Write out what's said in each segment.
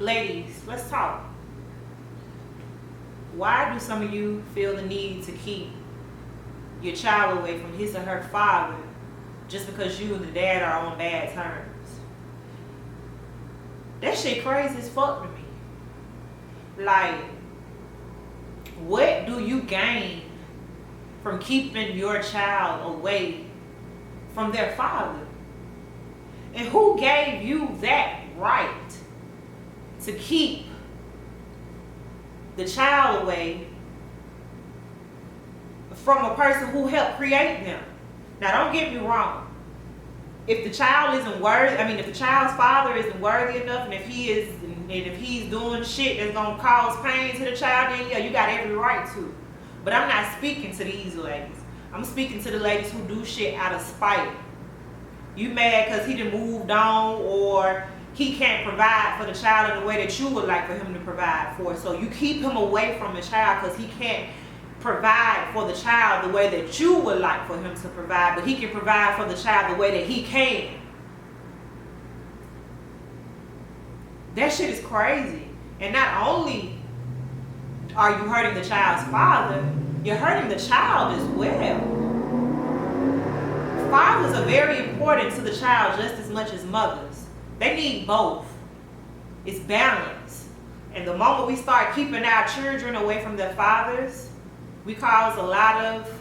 Ladies, let's talk. Why do some of you feel the need to keep your child away from his or her father just because you and the dad are on bad terms? That shit crazy as fuck to me. Like, what do you gain from keeping your child away from their father? And who gave you that right to keep the child away from a person who helped create them? Now, don't get me wrong. If the child isn't worthy, if the child's father isn't worthy enough, and if he's doing shit that's gonna cause pain to the child, then yeah, you got every right to. But I'm not speaking to these ladies. I'm speaking to the ladies who do shit out of spite. You mad because he done moved on, or he can't provide for the child in the way that you would like for him to provide for. So you keep him away from the child because he can't provide for the child the way that you would like for him to provide, but he can provide for the child the way that he can. That shit is crazy. And not only are you hurting the child's father, you're hurting the child as well. Fathers are very important to the child just as much as mothers. They need both. It's balance. And the moment we start keeping our children away from their fathers, we cause a lot of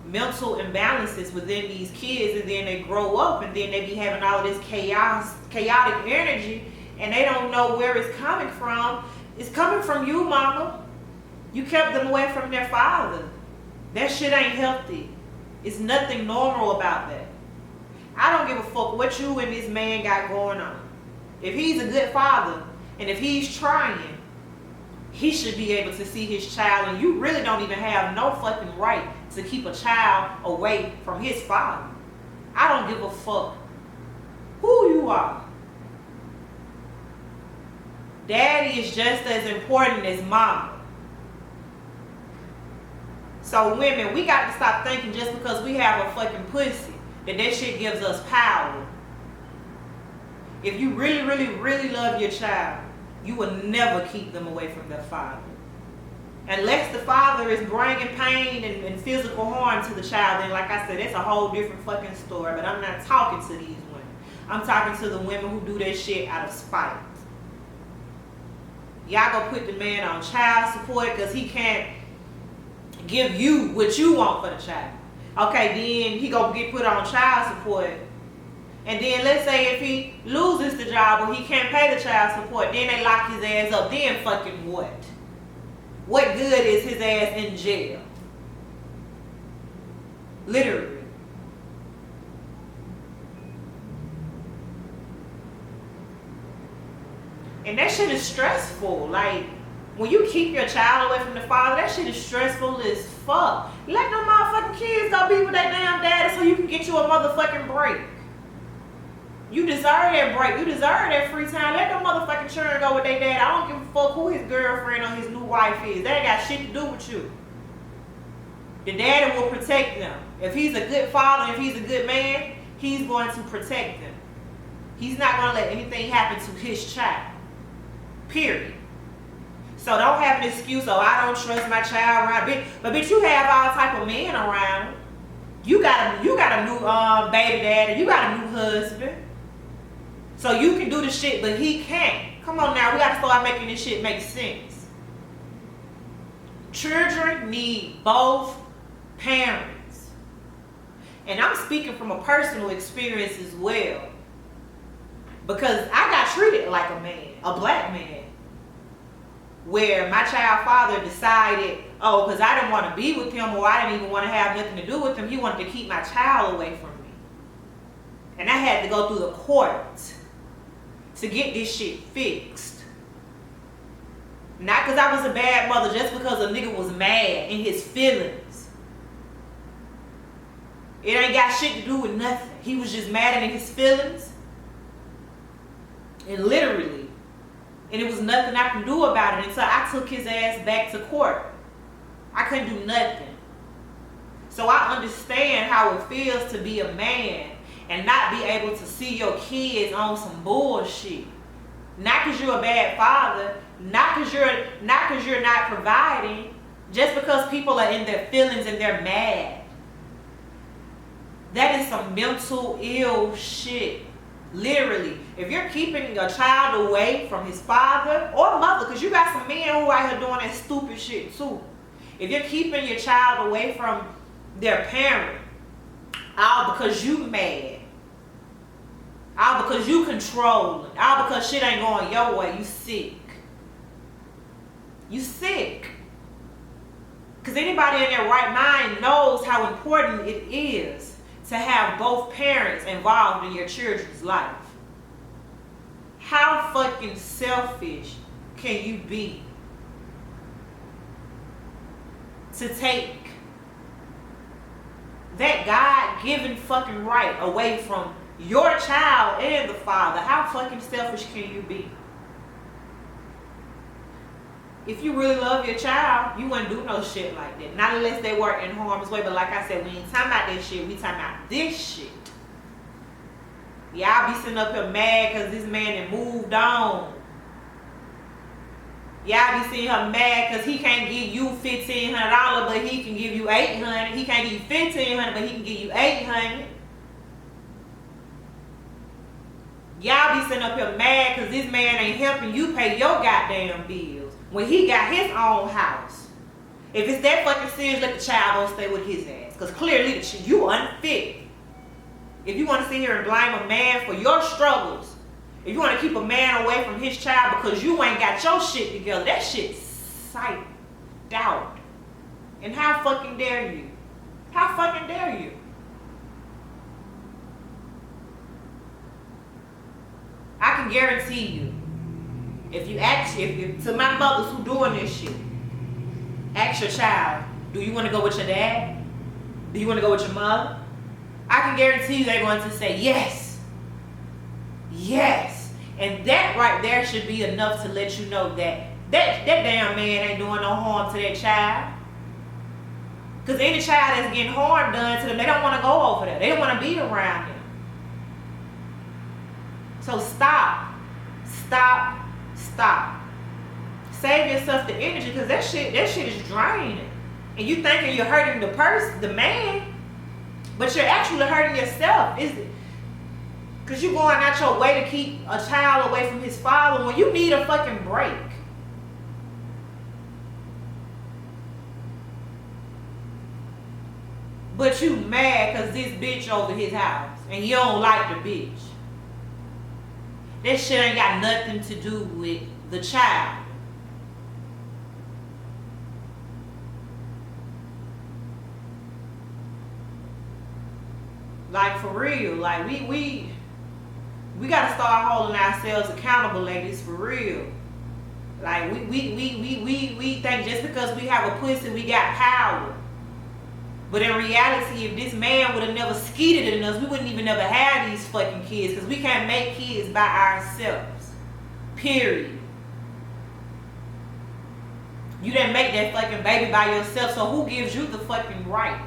mental imbalances within these kids, and then they grow up and then they be having all of this chaotic energy, and they don't know where it's coming from. It's coming from you, mama. You kept them away from their father. That shit ain't healthy. It's nothing normal about that. I don't give a fuck what you and this man got going on. If he's a good father, and if he's trying, he should be able to see his child, and you really don't even have no fucking right to keep a child away from his father. I don't give a fuck who you are. Daddy is just as important as mama. So women, we got to stop thinking just because we have a fucking pussy that shit gives us power. If you really, really, really love your child, you will never keep them away from their father. Unless the father is bringing pain and physical harm to the child, then like I said, it's a whole different fucking story. But I'm not talking to these women. I'm talking to the women who do that shit out of spite. Y'all go put the man on child support because he can't give you what you want for the child. Okay, then he gonna get put on child support. And then let's say if he loses the job or he can't pay the child support, then they lock his ass up. Then fucking what? What good is his ass in jail? Literally. And that shit is stressful. Like, when you keep your child away from the father, that shit is stressful as fuck. Let them motherfucking kids go be with their damn daddy so you can get you a motherfucking break. You deserve that break. You deserve that free time. Let them motherfucking children go with their dad. I don't give a fuck who his girlfriend or his new wife is. That ain't got shit to do with you. The daddy will protect them. If he's a good father, if he's a good man, he's going to protect them. He's not going to let anything happen to his child. Period. So don't have an excuse, oh, I don't trust my child around. But bitch, you have all type of men around. You got a new baby daddy. You got a new husband. So you can do the shit, but he can't. Come on now, we got to start making this shit make sense. Children need both parents. And I'm speaking from a personal experience as well. Because I got treated like a man, a black man. Where my child father decided, oh, because I didn't want to be with him, or I didn't even want to have nothing to do with him, he wanted to keep my child away from me. And I had to go through the court to get this shit fixed. Not because I was a bad mother, just because a nigga was mad in his feelings. It ain't got shit to do with nothing. He was just mad in his feelings. And literally. And it was nothing I could do about it until I took his ass back to court. I couldn't do nothing. So I understand how it feels to be a man and not be able to see your kids on some bullshit. Not because you're a bad father, not because you're not providing, just because people are in their feelings and they're mad. That is some mental ill shit. Literally. If you're keeping a child away from his father or mother, because you got some men who out here doing that stupid shit too. If you're keeping your child away from their parent, all because you mad, all because you controlling, all because shit ain't going your way, you sick. You sick. Because anybody in their right mind knows how important it is to have both parents involved in your children's life. How fucking selfish can you be to take that God-given fucking right away from your child and the father? How fucking selfish can you be? If you really love your child, you wouldn't do no shit like that. Not unless they were in harm's way. But like I said, we ain't talking about that shit. We talking about this shit. Y'all be sitting up here mad because this man done moved on. Y'all be seeing her mad because he can't give you $1,500, but he can give you $800. He can't give you $1,500, but he can give you $800. Y'all be sitting up here mad because this man ain't helping you pay your goddamn bills when he got his own house. If it's that fucking serious, let the child go stay with his ass. Because clearly you unfit. If you want to sit here and blame a man for your struggles, if you want to keep a man away from his child because you ain't got your shit together, that shit's psyched out. And how fucking dare you? How fucking dare you? I can guarantee you, if to my mothers who doing this shit, ask your child, do you want to go with your dad? Do you want to go with your mother? I can guarantee you they're going to say yes. Yes. And that right there should be enough to let you know that damn man ain't doing no harm to that child. Because any child that's getting harm done to them, they don't want to go over there. They don't want to be around him. So stop. Stop. Stop. Save yourself the energy, because that shit is draining. And you thinking you're hurting the man, but you're actually hurting yourself, is it? Because you're going out your way to keep a child away from his father when you need a fucking break. But you mad because this bitch over his house and you don't like the bitch. That shit ain't got nothing to do with the child. Like, for real, like we gotta start holding ourselves accountable, ladies, for real. Like we think just because we have a pussy we got power. But in reality, if this man would have never skeeted in us, we wouldn't even ever have these fucking kids, because we can't make kids by ourselves. Period. You didn't make that fucking baby by yourself, so who gives you the fucking right?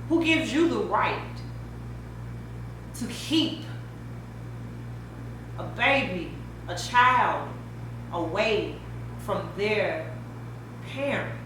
Who gives you the right to keep a baby, a child, away from their parent?